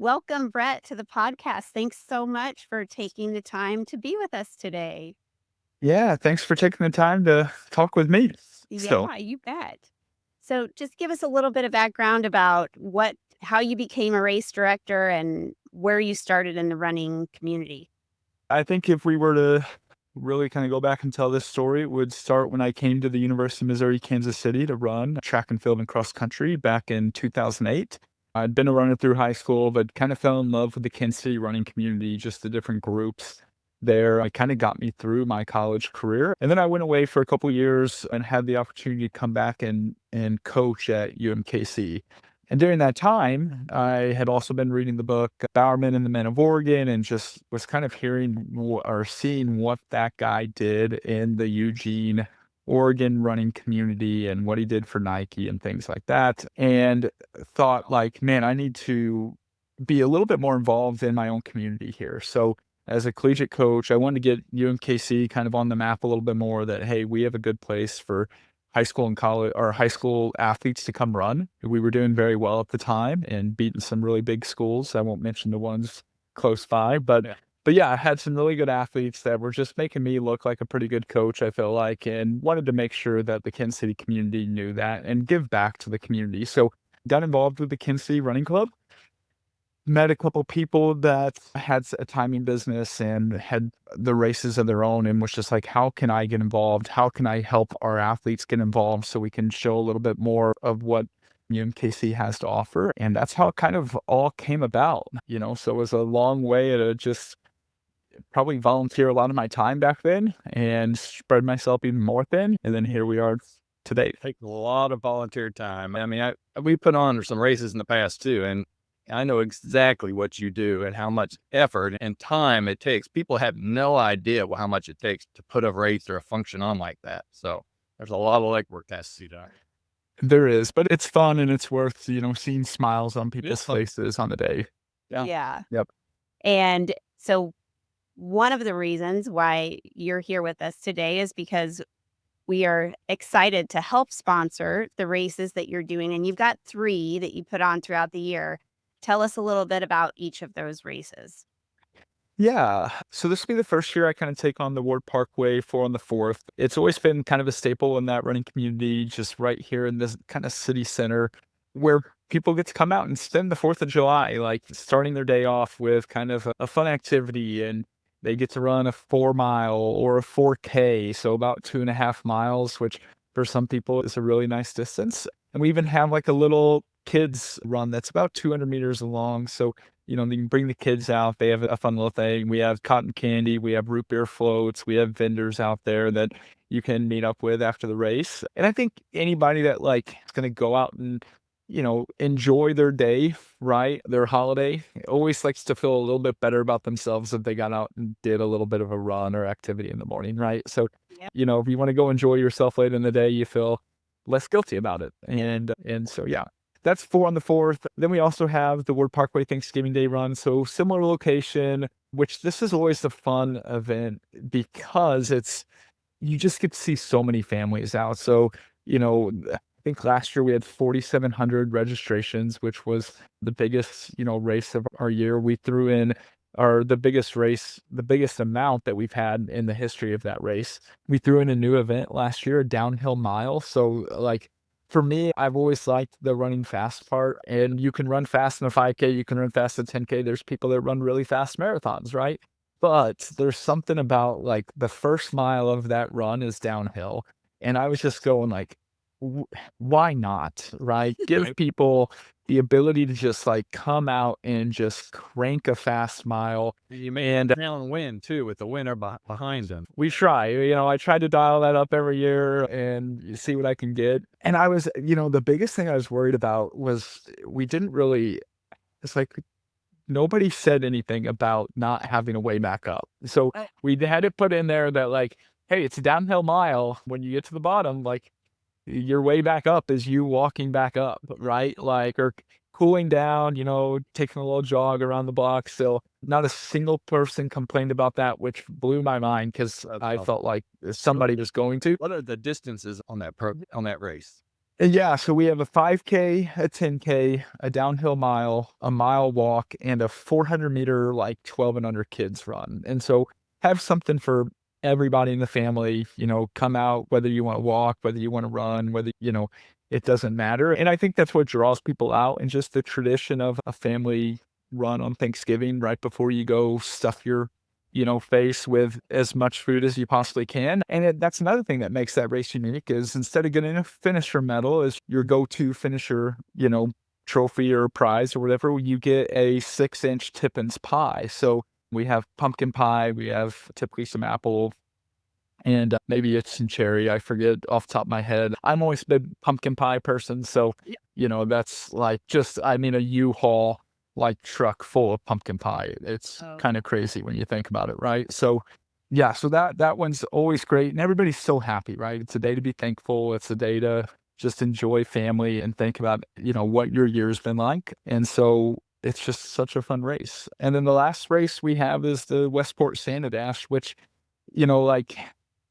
Welcome, Brett, to the podcast. Thanks so much for taking the time to be with us today. Yeah, thanks for taking the time to talk with me. So, Yeah, you bet. So, just give us a little bit of background about how you became a race director and where you started in the running community. I think if we were to really kind of go back and tell this story, it would start when I came to the University of Missouri, Kansas City to run track and field and cross country back in 2008. I'd been a runner through high school, but kind of fell in love with the Kansas City running community, just the different groups there. It kind of got me through my college career. And then I went away for a couple years and had the opportunity to come back and coach at UMKC. And during that time, I had also been reading the book Bowerman and the Men of Oregon and just was kind of hearing or seeing what that guy did in the Eugene, Oregon running community and what he did for Nike and things like that. And thought like, man, I need to be a little bit more involved in my own community here. So as a collegiate coach, I wanted to get UMKC kind of on the map a little bit more that, hey, we have a good place for high school and college or high school athletes to come run. We were doing very well at the time and beating some really big schools. I won't mention the ones close by, but yeah, I had some really good athletes that were just making me look like a pretty good coach, I feel like, and wanted to make sure that the Kansas City community knew that and give back to the community. So got involved with the Kansas City Running Club, met a couple people that had a timing business and had the races of their own and was just like, how can I get involved? How can I help our athletes get involved so we can show a little bit more of what UMKC has to offer? And that's how it kind of all came about. So it was a long way to just probably volunteer a lot of my time back then and spread myself even more thin. And then here we are today. Take a lot of volunteer time. I mean, we put on some races in the past too, and I know exactly what you do and how much effort and time it takes. People have no idea how much it takes to put a race or a function on like that. So there's a lot of legwork that has to be done. There is, but it's fun and it's worth, seeing smiles on It is people's fun. faces on the day. Yeah. Yeah. Yep. And so, one of the reasons why you're here with us today is because we are excited to help sponsor the races that you're doing. And you've got three that you put on throughout the year. Tell us a little bit about each of those races. Yeah. So this will be the first year I kind of take on the Ward Parkway 4 on the 4th. It's always been kind of a staple in that running community, just right here in this kind of city center where people get to come out and spend the 4th of July, like starting their day off with kind of a fun activity. And they get to run a 4 mile or a 4K. So about 2.5 miles, which for some people is a really nice distance. And we even have like a little kids run that's about 200 meters long. So they can bring the kids out. They have a fun little thing. We have cotton candy. We have root beer floats. We have vendors out there that you can meet up with after the race. And I think anybody that is going to go out and, enjoy their day, right? Their holiday always likes to feel a little bit better about themselves if they got out and did a little bit of a run or activity in the morning, right? So, Yep. if you want to go enjoy yourself later in the day, you feel less guilty about it. And so, yeah, that's 4 on the 4th. Then we also have the Ward Parkway Thanksgiving Day run. So similar location, which this is always a fun event because you just get to see so many families out. So, I think last year we had 4,700 registrations, which was the biggest, race of our year. We threw in the biggest race, the biggest amount that we've had in the history of that race. We threw in a new event last year, a downhill mile. So for me, I've always liked the running fast part, and you can run fast in a 5K, you can run fast in 10K. There's people that run really fast marathons, right? But there's something about the first mile of that run is downhill. And I was just going "W- why not? Right? Give Right. people the ability to just come out and just crank a fast mile. You may And down win too with the winner behind them. we try, I try to dial that up every year and see what I can get. And the biggest thing I was worried about was we didn't really, it's like nobody said anything about not having a way back up. So Uh, we had it put in there that hey, it's a downhill mile. When you get to the bottom, your way back up is you walking back up, right? Or cooling down, taking a little jog around the block. Still, not a single person complained about that, which blew my mind because That's I awesome. felt like somebody was going to. What are the distances on that race? Yeah, so we have a 5K, a 10K, a downhill mile, a mile walk, and a 400-meter, like 12 and under kids run. And so have something for everybody in the family, come out, whether you want to walk, whether you want to run, whether, it doesn't matter. And I think that's what draws people out, and just the tradition of a family run on Thanksgiving right before you go stuff your face with as much food as you possibly can. And that's another thing that makes that race unique is instead of getting a finisher medal as your go-to finisher, trophy or prize or whatever, you get a 6-inch Tippins pie. So we have pumpkin pie, we have typically some apple, and maybe it's some cherry. I forget off the top of my head. I'm always a big pumpkin pie person. So, that's like a U-Haul like truck full of pumpkin pie. It's Oh. kind of crazy when you think about it, right? So, yeah, so that one's always great, and everybody's so happy, right? It's a day to be thankful. It's a day to just enjoy family and think about, what your year's been like. And so it's just such a fun race. And then the last race we have is the Westport Santa Dash, which, like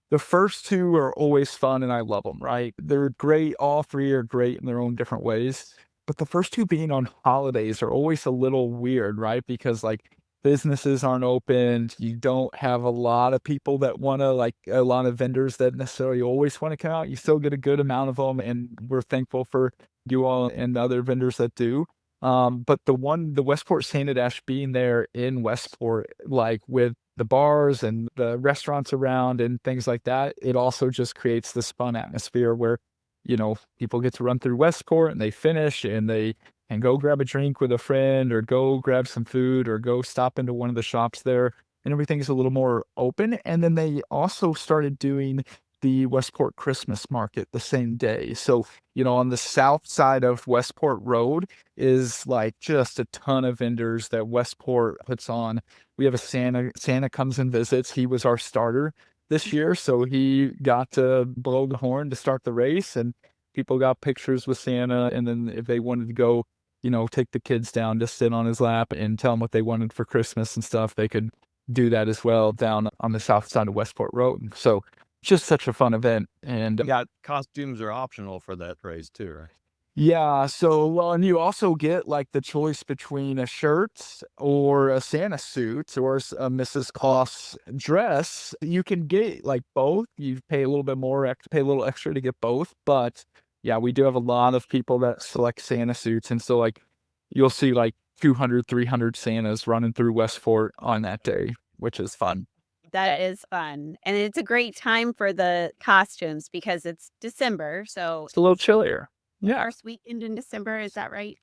the first two are always fun and I love them, right? They're great. All three are great in their own different ways. But the first two being on holidays are always a little weird, right? Because businesses aren't open. You don't have a lot of people that want to, a lot of vendors that necessarily always want to come out. You still get a good amount of them. And we're thankful for you all and other vendors that do. But the Westport Santa Dash being there in Westport, with the bars and the restaurants around and things like that, it also just creates this fun atmosphere where, people get to run through Westport and they finish and they can go grab a drink with a friend or go grab some food or go stop into one of the shops there, and everything's a little more open. And then they also started doing the Westport Christmas market the same day. So, on the south side of Westport Road is just a ton of vendors that Westport puts on. We have a Santa comes and visits. He was our starter this year, so he got to blow the horn to start the race, and people got pictures with Santa. And then if they wanted to go, take the kids down to sit on his lap and tell them what they wanted for Christmas and stuff, they could do that as well down on the south side of Westport Road. So just such a fun event. And Yeah, costumes are optional for that race too, right? yeah, so and you also get the choice between a shirt or a Santa suit or a Mrs. Claus dress. You can get both. You pay a little bit more, pay a little extra to get both. But yeah, we do have a lot of people that select Santa suits, and so you'll see 200, 300 Santas running through Westport on that day, which is fun. That is fun, and it's a great time for the costumes because it's December, so It's a little chillier. Yeah. first weekend in December, is that right?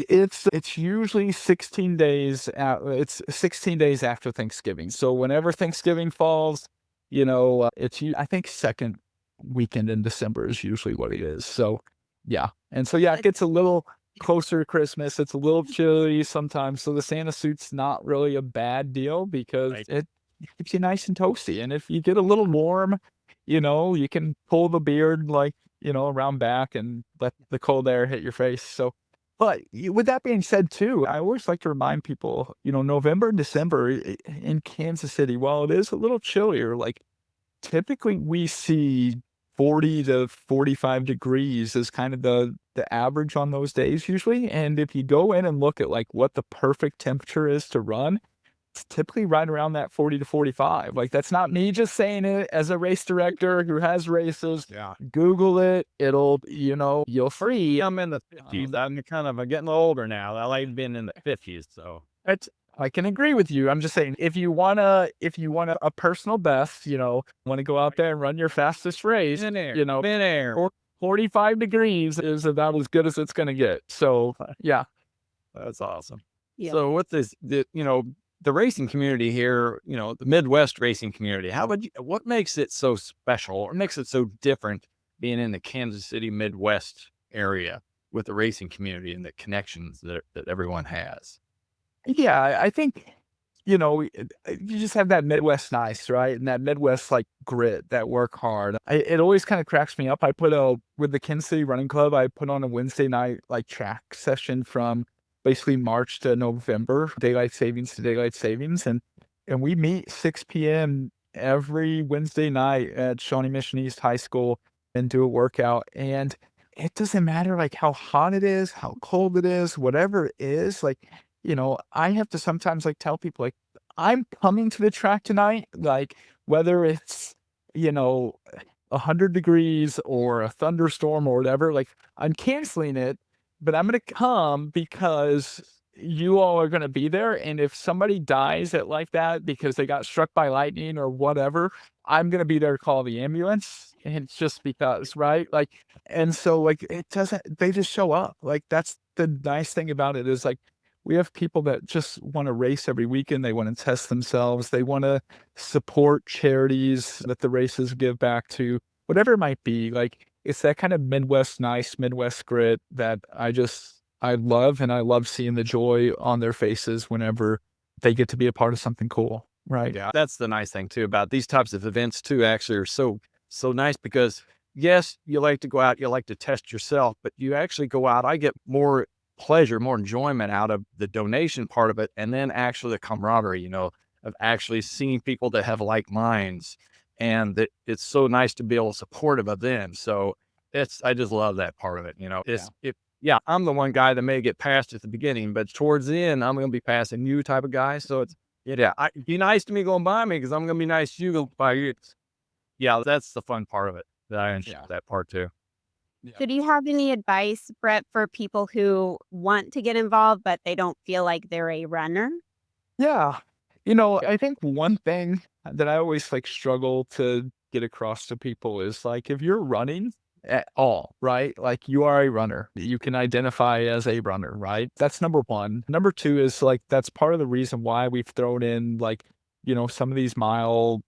It's usually 16 days out. It's 16 days after Thanksgiving. So whenever Thanksgiving falls, I think second weekend in December is usually what it is. So yeah. And so yeah, it gets a little closer to Christmas. It's a little chilly sometimes. So the Santa suit's not really a bad deal because Right. it keeps you nice and toasty. And if you get a little warm, you can pull the beard around back and let the cold air hit your face. So, but with that being said, too, I always like to remind people, November and December in Kansas City, while it is a little chillier, typically we see 40 to 45 degrees is kind of the average on those days usually. And if you go in and look at what the perfect temperature is to run, it's typically right around that 40 to 45. That's not me just saying it as a race director who has races. Yeah. Google it. It'll, you'll free. I'm in the 50s. I'm getting older now. I like being in the 50s. So I can agree with you. I'm just saying, if you want a personal best, want to go out there and run your fastest race, in air. or 45 degrees is about as good as it's going to get. So yeah. That's awesome. Yeah. So with the racing community here, the Midwest racing community, what makes it so special or makes it so different being in the Kansas City Midwest area with the racing community and the connections that everyone has? Yeah, I think, you just have that Midwest nice, right? And that Midwest grit, that work hard. It always kind of cracks me up. With the Kansas City Running Club, I put on a Wednesday night track session from basically March to November, daylight savings to daylight savings. And we meet 6 p.m. every Wednesday night at Shawnee Mission East High School and do a workout. And it doesn't matter like how hot it is, how cold it is, whatever it is, like, I have to sometimes like tell people like, I'm coming to the track tonight, like whether it's, you know, 100 degrees or a thunderstorm or whatever, like I'm canceling it, but I'm going to come because you all are going to be there. And if somebody dies at like that because they got struck by lightning or whatever, I'm going to be there to call the ambulance. And it's just because, right? Like, and so like, it doesn't, they just show up. Like, that's the nice thing about it is like, we have people that just want to race every weekend. They want to test themselves. They want to support charities that the races give back to, whatever it might be. Like, it's that kind of Midwest nice, Midwest grit that I love, and I love seeing the joy on their faces whenever they get to be a part of something cool, right? Yeah, that's the nice thing too about these types of events too, actually are so nice because yes, you like to go out, you like to test yourself, but you actually go out. I get more pleasure, more enjoyment out of the donation part of it, and then actually the camaraderie, of actually seeing people that have like minds, and that it's so nice to be able to supportive of them. So I just love that part of it. Yeah, I'm the one guy that may get passed at the beginning, but towards the end, I'm going to be passing you type of guy. So be nice to me going by me because I'm going to be nice to you going by you. Yeah, that's the fun part of it. That I enjoy that part too. So do you have any advice, Brett, for people who want to get involved, but they don't feel like they're a runner? Yeah. I think one thing that I always like struggle to get across to people is like, if you're running at all, right? Like you are a runner, you can identify as a runner, right? That's number one. Number two is like, that's part of the reason why we've thrown in like, some of these mile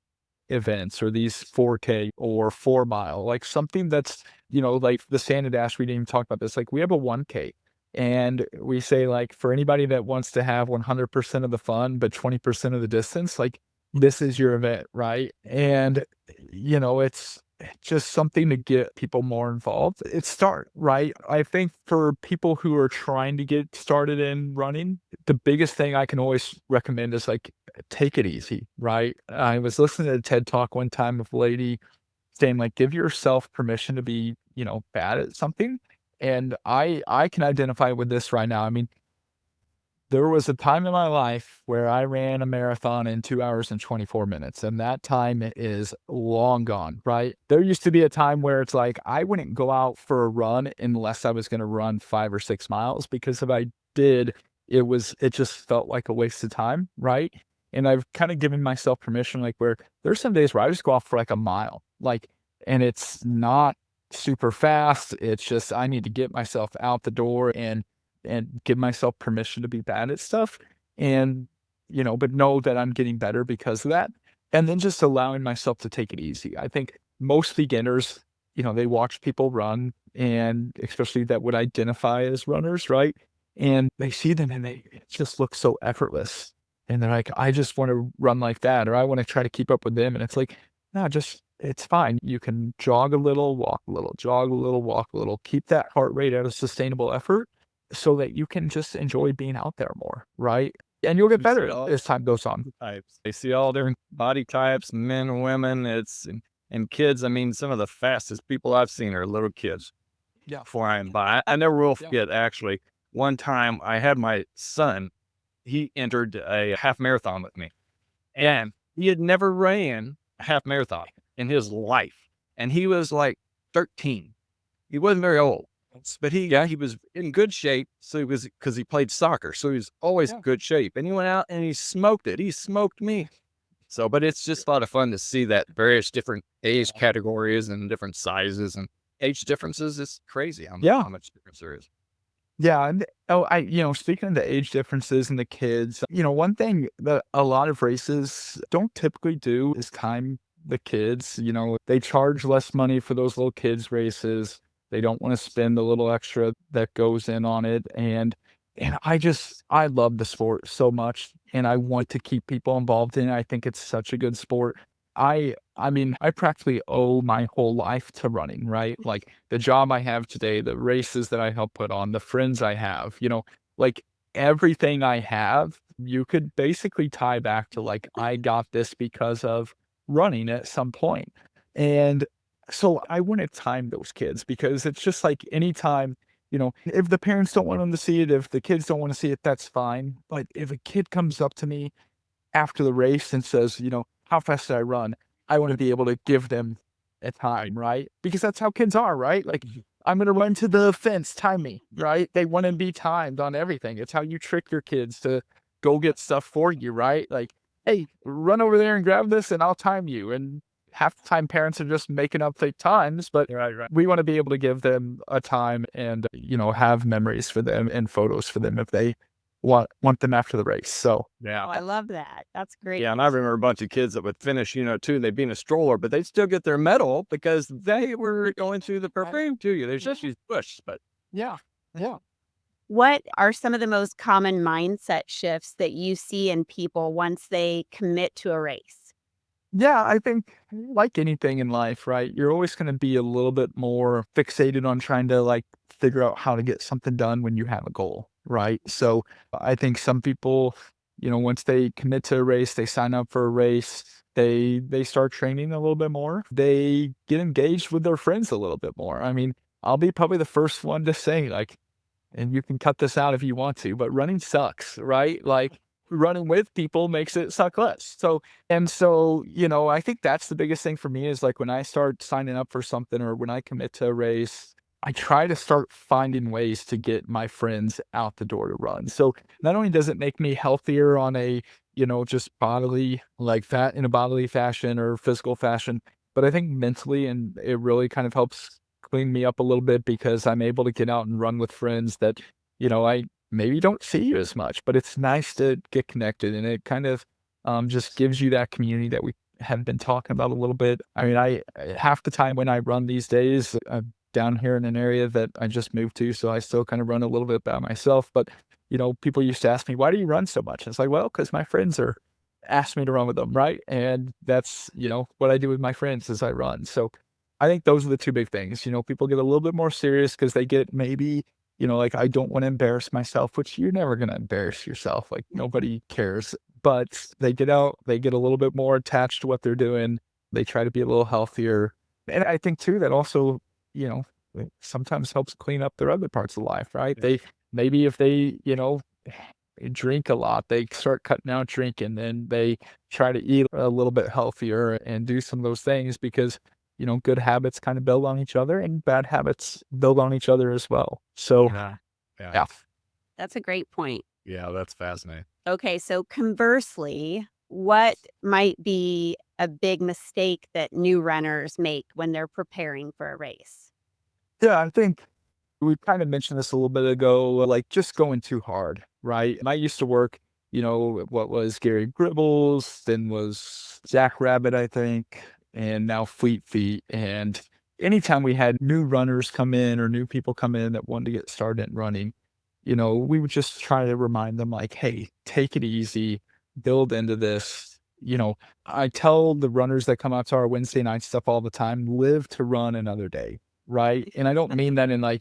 events or these 4K or 4 mile, like something that's, like the Santa Dash, we didn't even talk about this. Like we have a 1K. And we say, like, for anybody that wants to have 100% of the fun, but 20% of the distance, like, this is your event, right? And, it's just something to get people more involved. It's start, right? I think for people who are trying to get started in running, the biggest thing I can always recommend is like, take it easy, right? I was listening to a TED talk one time of a lady saying like, give yourself permission to be, bad at something. And I can identify with this right now. I mean, there was a time in my life where I ran a marathon in 2 hours and 24 minutes, and that time is long gone, right? There used to be a time where it's like I wouldn't go out for a run unless I was going to run 5 or 6 miles, because if I did, it just felt like a waste of time, right? And I've kind of given myself permission, like where there's some days where I just go off for like a mile, like, and it's not super fast. It's just I need to get myself out the door and give myself permission to be bad at stuff, and but know that I'm getting better because of that. And then just allowing myself to take it easy. I think most beginners, they watch people run, and especially that would identify as runners, right? And they see them and it just looks so effortless. And they're like, I just want to run like that, or I want to try to keep up with them. And it's like, no, it's fine. You can jog a little, walk a little, jog a little, walk a little, keep that heart rate at a sustainable effort so that you can just enjoy being out there more, right? And you'll get better as time goes on. Types. They see all different body types, men and women. And kids. I mean, some of the fastest people I've seen are little kids. Yeah. Flying by. I never will forget, actually, one time I had my son, he entered a half marathon with me, and he had never ran a half marathon in his life. And he was like 13. He wasn't very old. But he was in good shape. So because he played soccer. So he was always in good shape. And he went out and he smoked it. He smoked me. So, but it's just a lot of fun to see that various different age categories and different sizes and age differences. It's crazy how much difference there is. Yeah. And speaking of the age differences and the kids, one thing that a lot of races don't typically do is time the kids. They charge less money for those little kids races. They don't want to spend the little extra that goes in on it. And I love the sport so much, and I want to keep people involved in it. I think it's such a good sport. I mean, I practically owe my whole life to running, right? Like the job I have today, the races that I help put on, the friends I have, like everything I have, you could basically tie back to like, I got this because of running at some point. And So I want to time those kids because it's just like anytime, if the parents don't want them to see it, if the kids don't want to see it, that's fine. But if a kid comes up to me after the race and says, how fast did I run? I want to be able to give them a time, right? Because that's how kids are, right? Like, I'm going to run to the fence, time me, right? They want to be timed on everything. It's how you trick your kids to go get stuff for you, right? Like, hey, run over there and grab this and I'll time you. And half the time parents are just making up fake times, but Right. we want to be able to give them a time and, have memories for them and photos for them if they want them after the race. So Yeah. Oh, I love that. That's great. Yeah, and I remember a bunch of kids that would finish, too. They'd be in a stroller, but they'd still get their medal because they were going through the parade to you. There's just these push, but yeah. What are some of the most common mindset shifts that you see in people once they commit to a race? Yeah, I think like anything in life, right? You're always going to be a little bit more fixated on trying to like figure out how to get something done when you have a goal, right? So I think some people, once they commit to a race, they sign up for a race, they start training a little bit more. They get engaged with their friends a little bit more. I mean, I'll be probably the first one to say like, and you can cut this out if you want to, but running sucks, right? Like running with people makes it suck less. So, I think that's the biggest thing for me is like when I start signing up for something or when I commit to a race, I try to start finding ways to get my friends out the door to run. So not only does it make me healthier on a, just bodily, like fat in a bodily fashion or physical fashion, but I think mentally, and it really kind of helps clean me up a little bit because I'm able to get out and run with friends that, I maybe don't see you as much, but it's nice to get connected and it kind of just gives you that community that we have been talking about a little bit. I mean, half the time when I run these days, I'm down here in an area that I just moved to, so I still kind of run a little bit by myself. But people used to ask me, "Why do you run so much?" And it's like, well, because my friends are asked me to run with them, right? And that's what I do with my friends is I run. So I think those are the two big things. People get a little bit more serious because they get maybe like I don't want to embarrass myself, which you're never going to embarrass yourself. Like nobody cares, but they get out, they get a little bit more attached to what they're doing. They try to be a little healthier. And I think too, that also, it sometimes helps clean up their other parts of life, right? Yeah. They, maybe if they, drink a lot, they start cutting out drinking, then they try to eat a little bit healthier and do some of those things because good habits kind of build on each other and bad habits build on each other as well. So, yeah. yeah. That's a great point. Yeah, that's fascinating. Okay, so conversely, what might be a big mistake that new runners make when they're preparing for a race? Yeah, I think we kind of mentioned this a little bit ago, like just going too hard, right? And I used to work, what was Gary Gribbles, then was Jack Rabbit, I think, and now Fleet Feet. And anytime we had new runners come in or new people come in that wanted to get started in running, we would just try to remind them like, hey, take it easy, build into this. I tell the runners that come out to our Wednesday night stuff all the time, live to run another day, right? And I don't mean that in I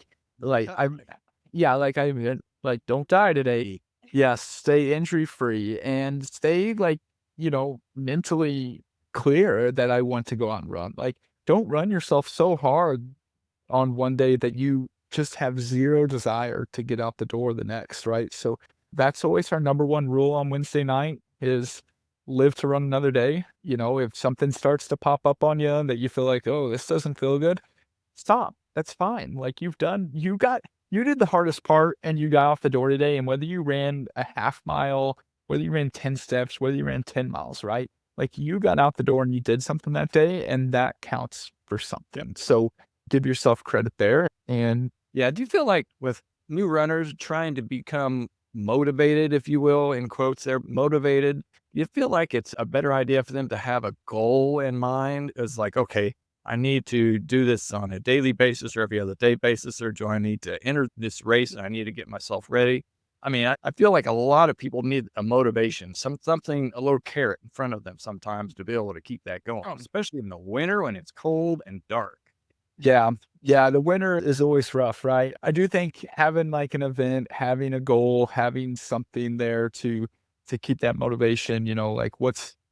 mean, like, don't die today. Yes, stay injury free and stay mentally clear that I want to go out and run. Like, don't run yourself so hard on one day that you just have zero desire to get out the door the next, right? So that's always our number one rule on Wednesday night is live to run another day. If something starts to pop up on you that you feel like, oh, this doesn't feel good, stop. That's fine. Like you did the hardest part and you got off the door today. And whether you ran a half mile, whether you ran 10 steps, whether you ran 10 miles, right? Like you got out the door and you did something that day and that counts for something. So give yourself credit there. And Yeah, do you feel like with new runners trying to become motivated, if you will, in quotes, they're motivated? You feel like it's a better idea for them to have a goal in mind as like, okay, I need to do this on a daily basis or every other day basis, or do I need to enter this race and I need to get myself ready? I mean, I feel like a lot of people need a motivation, something, a little carrot in front of them sometimes to be able to keep that going, especially in the winter when it's cold and dark. yeah, yeah, the winter is always rough, right? I do think having like an event, having a goal, having something there to keep that motivation, like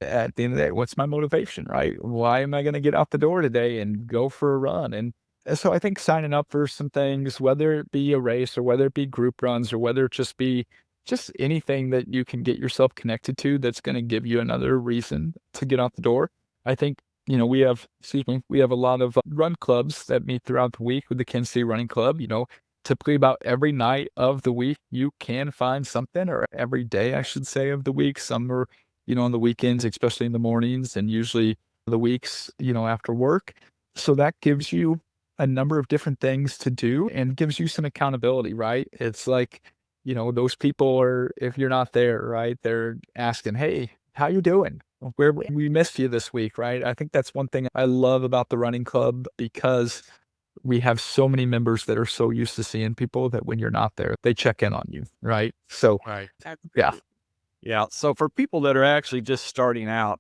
at the end of the day, what's my motivation, right? Why am I going to get out the door today and go for a run? And so I think signing up for some things, whether it be a race or whether it be group runs or whether it just be just anything that you can get yourself connected to that's going to give you another reason to get out the door. I think, we have a lot of run clubs that meet throughout the week with the Kansas City Running Club. Typically about every night of the week, you can find something, or every day, I should say, of the week. Some are, on the weekends, especially in the mornings, and usually the weeks, after work. So that gives you a number of different things to do and gives you some accountability, right? It's like, those people are, if you're not there, right, they're asking, hey, how you doing? Where we missed you this week, right? I think that's one thing I love about the running club, because we have so many members that are so used to seeing people that when you're not there, they check in on you, right? So, Right. yeah. Yeah. So for people that are actually just starting out,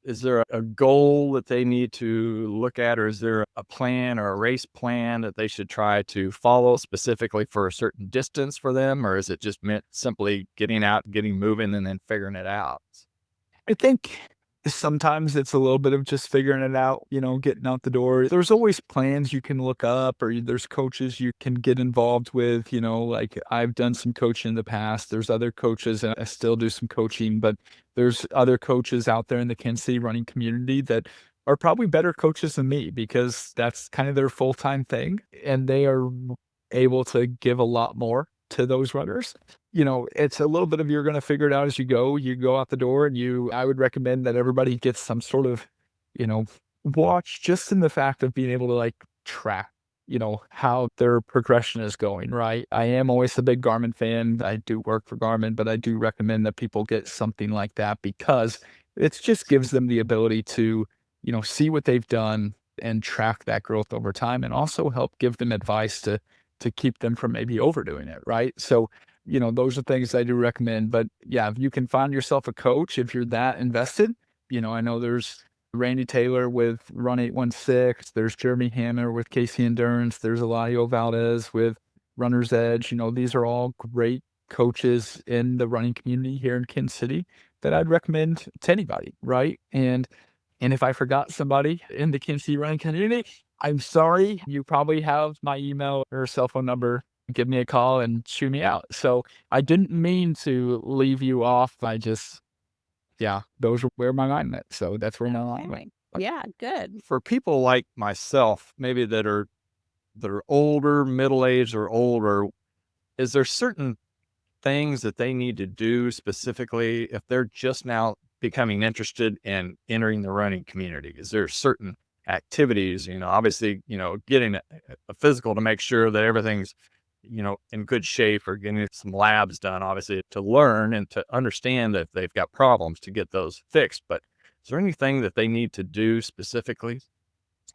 is there a goal that they need to look at, or is there a plan or a race plan that they should try to follow specifically for a certain distance for them? Or is it just meant simply getting out, getting moving, and then figuring it out? I think sometimes it's a little bit of just figuring it out, getting out the door. There's always plans you can look up, or there's coaches you can get involved with, like I've done some coaching in the past. There's other coaches, and I still do some coaching, but there's other coaches out there in the Kansas City running community that are probably better coaches than me, because that's kind of their full-time thing. And they are able to give a lot more to those runners. It's a little bit of, you're going to figure it out as you go out the door, and I would recommend that everybody gets some sort of, watch, just in the fact of being able to like track, how their progression is going, right? I am always a big Garmin fan. I do work for Garmin, but I do recommend that people get something like that, because it just gives them the ability to, see what they've done and track that growth over time, and also help give them advice to keep them from maybe overdoing it, right? So, those are things I do recommend. But yeah, if you can find yourself a coach, if you're that invested, I know there's Randy Taylor with Run 816, there's Jeremy Hammer with Casey Endurance, there's Eladio Valdez with Runner's Edge. These are all great coaches in the running community here in Kansas City that I'd recommend to anybody, right? And if I forgot somebody in the Kansas City running community, I'm sorry. You probably have my email or cell phone number. Give me a call and shoot me out. So I didn't mean to leave you off. Those are where my mind went. So that's where my mind went. Yeah, good. For people like myself, maybe that are older, middle-aged or older, is there certain things that they need to do specifically if they're just now becoming interested in entering the running community? Is there certain activities, obviously, getting a physical to make sure that everything's, in good shape, or getting some labs done, obviously, to learn and to understand that if they've got problems, to get those fixed. But is there anything that they need to do specifically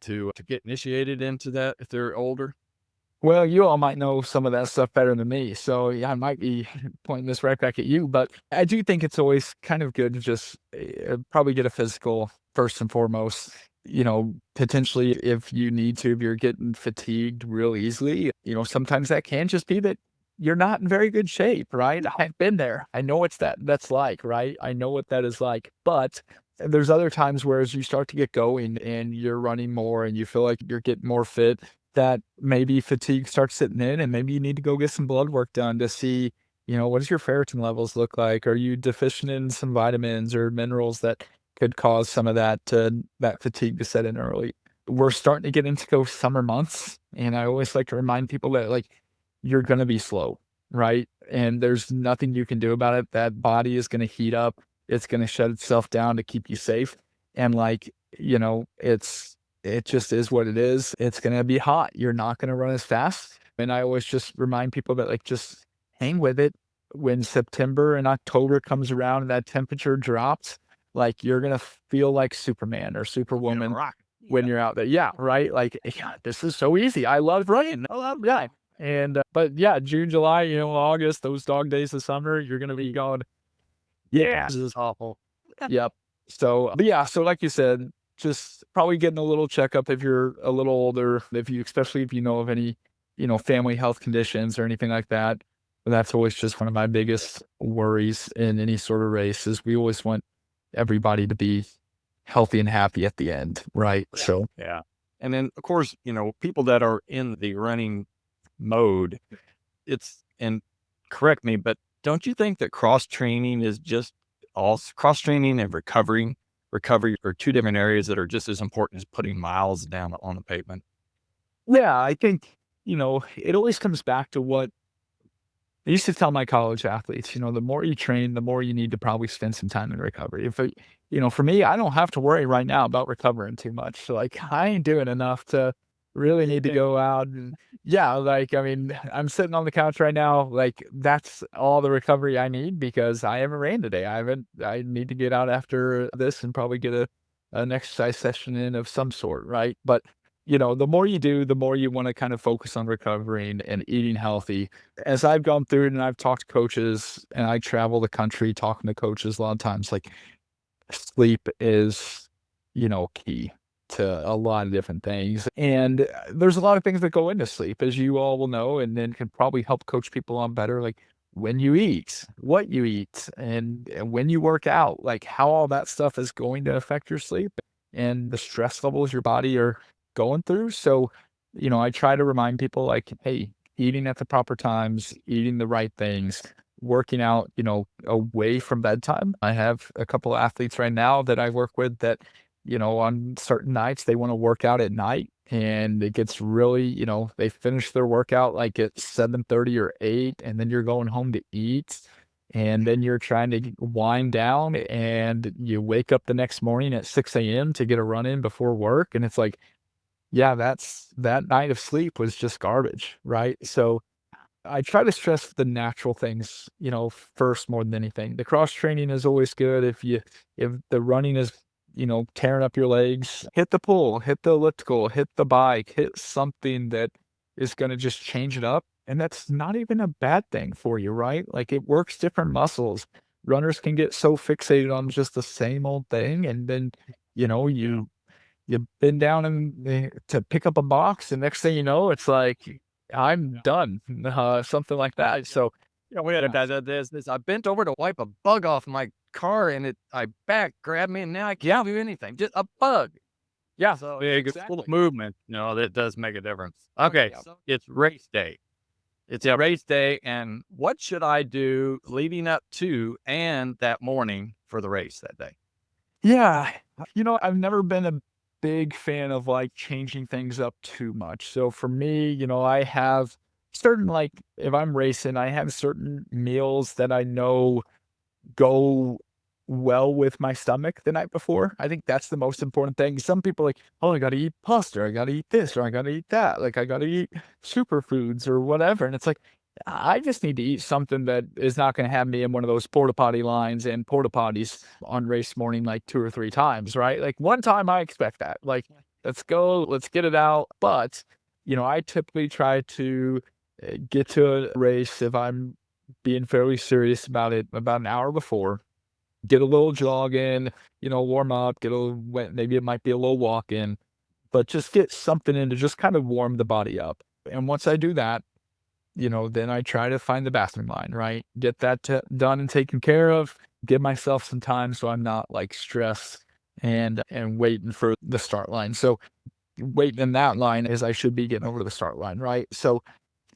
to get initiated into that if they're older? Well, you all might know some of that stuff better than me. So yeah, I might be pointing this right back at you, but I do think it's always kind of good to just probably get a physical first and foremost. Potentially, if you need to, if you're getting fatigued real easily, sometimes that can just be that you're not in very good shape, right? I've been there. I know that's like, right? I know what that is like. But there's other times where as you start to get going and you're running more and you feel like you're getting more fit, that maybe fatigue starts sitting in, and maybe you need to go get some blood work done to see, what does your ferritin levels look like? Are you deficient in some vitamins or minerals that could cause some of that fatigue to set in early? We're starting to get into summer months, and I always like to remind people that like you're going to be slow, right? And there's nothing you can do about it. That body is going to heat up. It's going to shut itself down to keep you safe. And it just is what it is. It's going to be hot. You're not going to run as fast. And I always just remind people that just hang with it. When September and October comes around and that temperature drops, you're going to feel like Superman or Superwoman when you're out there. Yeah, right? This is so easy. I love running. I love that. And, but yeah, June, July, August, those dog days of summer, you're going to be going, yeah, this is awful. Yep. So, but yeah, so like you said, just probably getting a little checkup if you're a little older, especially if you know of any, family health conditions or anything like that. But that's always just one of my biggest worries in any sort of race is we always want everybody to be healthy and happy at the end, right? So Yeah. And then, of course, people that are in the running mode, and correct me, but don't you think that cross training is just all cross training and recovery are two different areas that are just as important as putting miles down on the pavement? yeah, I think, it always comes back to what I used to tell my college athletes, the more you train, the more you need to probably spend some time in recovery. For me, I don't have to worry right now about recovering too much. So, like, I ain't doing enough to really need to go out and, yeah, like, I mean, I'm sitting on the couch right now. Like, that's all the recovery I need because I haven't ran today. I need to get out after this and probably get an exercise session in of some sort, right? But, the more you do, the more you want to kind of focus on recovering and eating healthy. As I've gone through it and I've talked to coaches and I travel the country talking to coaches a lot of times, like sleep is, key to a lot of different things. And there's a lot of things that go into sleep, as you all will know, and then can probably help coach people on better, like when you eat, what you eat, and when you work out, like how all that stuff is going to affect your sleep and the stress levels your body are going through. So, I try to remind people like, hey, eating at the proper times, eating the right things, working out, away from bedtime. I have a couple of athletes right now that I work with that, on certain nights they want to work out at night and it gets really, they finish their workout like at 7:30 or 8, and then you're going home to eat. And then you're trying to wind down and you wake up the next morning at 6 a.m. to get a run in before work. And it's like, yeah, that night of sleep was just garbage, right? So I try to stress the natural things, first more than anything. The cross training is always good. If the running is, tearing up your legs, hit the pull, hit the elliptical, hit the bike, hit something that is going to just change it up. And that's not even a bad thing for you, right? Like it works different muscles. Runners can get so fixated on just the same old thing. And then, you bend down and to pick up a box, and next thing you know, it's like, I'm done, something like that. So, We had a guy that does this. I bent over to wipe a bug off my car, and I back grabbed me, and now I can't do anything. Just a bug. yeah, So big, it's full of movement. That does make a difference. Okay, yeah. so it's race day. It's a race day, and what should I do leading up to and that morning for the race that day? Yeah, I've never been a big fan of like changing things up too much. So for me, I have certain like if I'm racing, I have certain meals that I know go well with my stomach the night before. I think that's the most important thing. Some people are like, oh, I gotta eat pasta, or I gotta eat this, or I gotta eat that. Like I gotta eat superfoods or whatever. And it's like, I just need to eat something that is not gonna have me in one of those porta potty lines and porta potties on race morning like 2 or 3 times, right? Like one time I expect that. Like, let's go, let's get it out. But I typically try to get to a race if I'm being fairly serious about it about an hour before, get a little jog in, warm up, get a little wet, maybe it might be a little walk in, but just get something in to just kind of warm the body up. And once I do that, then I try to find the bathroom line, right? Get that done and taken care of, give myself some time so I'm not like stressed and waiting for the start line. So waiting in that line as I should be getting over the start line, right? So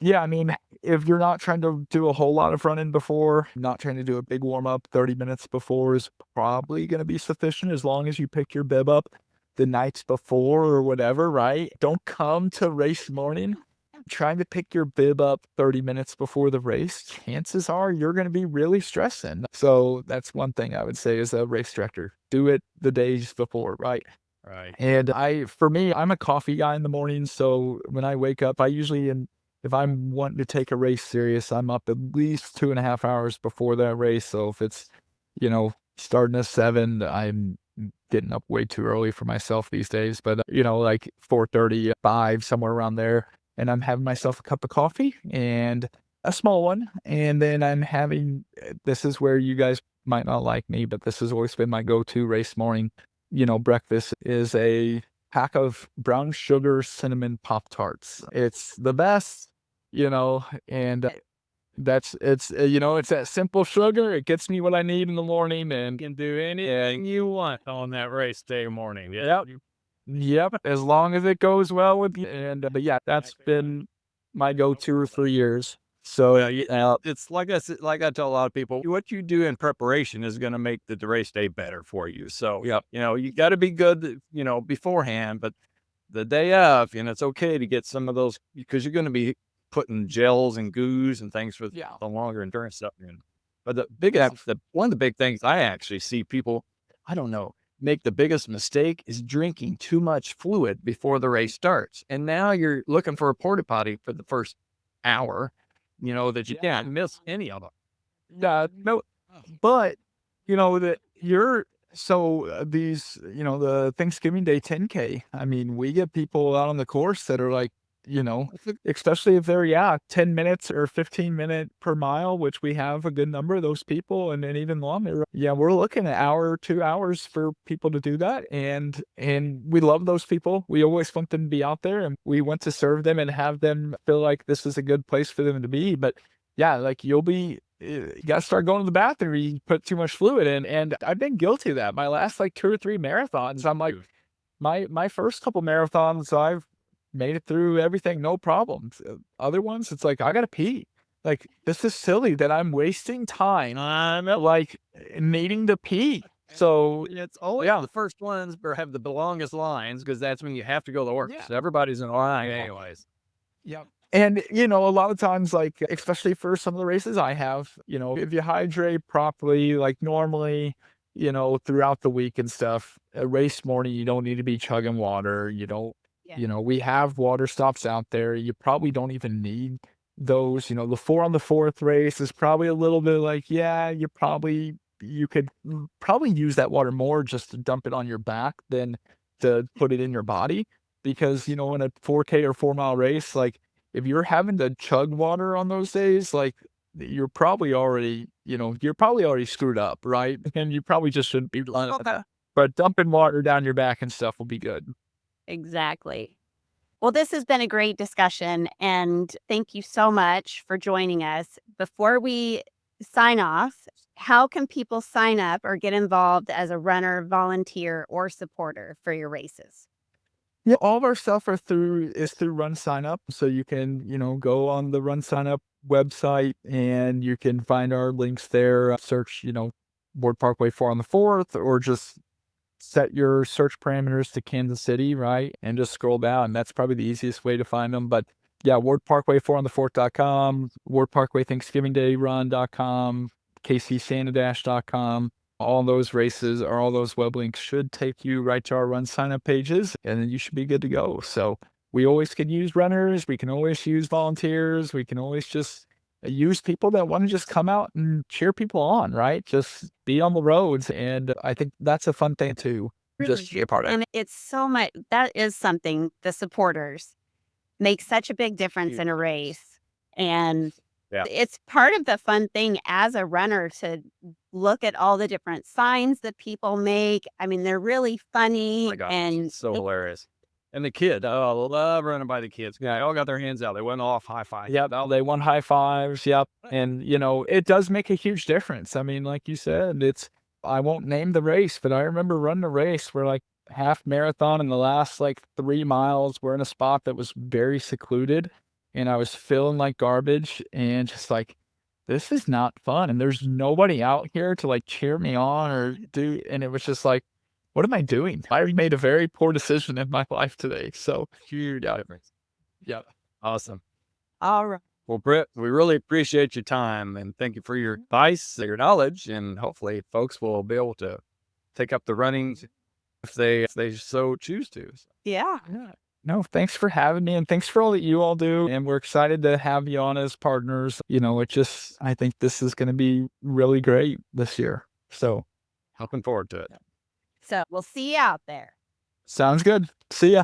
yeah, I mean, if you're not trying to do a whole lot of running before, not trying to do a big warm up 30 minutes before is probably going to be sufficient as long as you pick your bib up the nights before or whatever, right? Don't come to race morning trying to pick your bib up 30 minutes before the race. Chances are you're going to be really stressing. So that's one thing I would say as a race director. Do it the days before, right? Right. And for me, I'm a coffee guy in the morning. So when I wake up, I usually, if I'm wanting to take a race serious, I'm up at least 2.5 hours before that race. So if it's, starting at 7, I'm getting up way too early for myself these days, but like 4:30, 5, somewhere around there. And I'm having myself a cup of coffee and a small one. And then I'm having, this is where you guys might not like me, but this has always been my go-to race morning. Breakfast is a pack of brown sugar cinnamon Pop Tarts. It's the best, and It's it's that simple sugar. It gets me what I need in the morning, and You can do anything you want on that race day morning. yep, yep. As long as it goes well with you. And but yeah, that's been my go-to for years. So It's like like I tell a lot of people, what you do in preparation is going to make the race day better for you. So, yep. you got to be good, beforehand, but the day of, it's okay to get some of those because you're going to be putting gels and goos and things for Yeah. the longer endurance stuff. But one of the big things I actually see people, I don't know, make the biggest mistake is drinking too much fluid before the race starts. And now you're looking for a porta potty for the first hour, that you can't miss any of them. Yeah, no, but that you're these the Thanksgiving Day 10K. I mean, we get people out on the course that are like, especially if they're 10 minutes or 15-minute per mile, which we have a good number of those people, and then even longer. Yeah, we're looking at hour, 2 hours for people to do that, and we love those people. We always want them to be out there, and we want to serve them and have them feel like this is a good place for them to be. But yeah, like you gotta start going to the bathroom. You put too much fluid in, and I've been guilty of that. My last like 2 or 3 marathons, I'm like, my first couple marathons, I've made it through everything, no problems. Other ones, it's like I gotta pee. Like this is silly that I'm wasting time, like needing to pee. So It's always the first ones have the longest lines because that's when you have to go to work. Yeah. So everybody's in line anyways. yeah. And, a lot of times, like, especially for some of the races I have, if you hydrate properly, like normally, throughout the week and stuff, a race morning, you don't need to be chugging water. You don't, we have water stops out there. You probably don't even need those. The 4 on the 4th race is probably a little bit like, yeah, you could probably use that water more just to dump it on your back than to put it in your body. Because, in a 4K or 4-mile race, like, if you're having to chug water on those days, like you're probably already screwed up, right? And you probably just shouldn't be doing that. But dumping water down your back and stuff will be good. Exactly. Well, this has been a great discussion, and thank you so much for joining us. Before we sign off, how can people sign up or get involved as a runner, volunteer, or supporter for your races? Yeah, all of our stuff is through Run Sign Up. So you can, go on the Run Sign Up website and you can find our links there. Search, Ward Parkway 4 on the 4th, or just set your search parameters to Kansas City, right? And just scroll down. That's probably the easiest way to find them. But yeah, Ward Parkway 4 on the 4th.com, Ward Parkway Thanksgiving Day Run.com, KCSantaDash.com. All those races or all those web links should take you right to our run sign up pages, and then you should be good to go. So we always can use runners. We can always use volunteers. We can always just use people that want to just come out and cheer people on, right? Just be on the roads. And I think that's a fun thing too. Just be a part of it. And it's so much, that is something the supporters make such a big difference in a race. And it's part of the fun thing as a runner to look at all the different signs that people make. I mean, they're really funny. Oh my gosh, and so hilarious. And the kid, I love running by the kids. Yeah, they all got their hands out. They went off high five. Yep, they won high fives. Yep. And, it does make a huge difference. I mean, like you said, I won't name the race, but I remember running a race where like half marathon in the last like 3 miles, we're in a spot that was very secluded and I was feeling like garbage and just like, this is not fun. And there's nobody out here to like cheer me on or do. And it was just like, what am I doing? I made a very poor decision in my life today. So huge difference. Yeah. Awesome. all right. Well, Brett, we really appreciate your time and thank you for your advice, your knowledge, and hopefully folks will be able to take up the running if they so choose to. Yeah. Yeah. No, thanks for having me and thanks for all that you all do. And we're excited to have you on as partners. I think this is going to be really great this year. So Looking forward to it. So we'll see you out there. sounds good. See ya.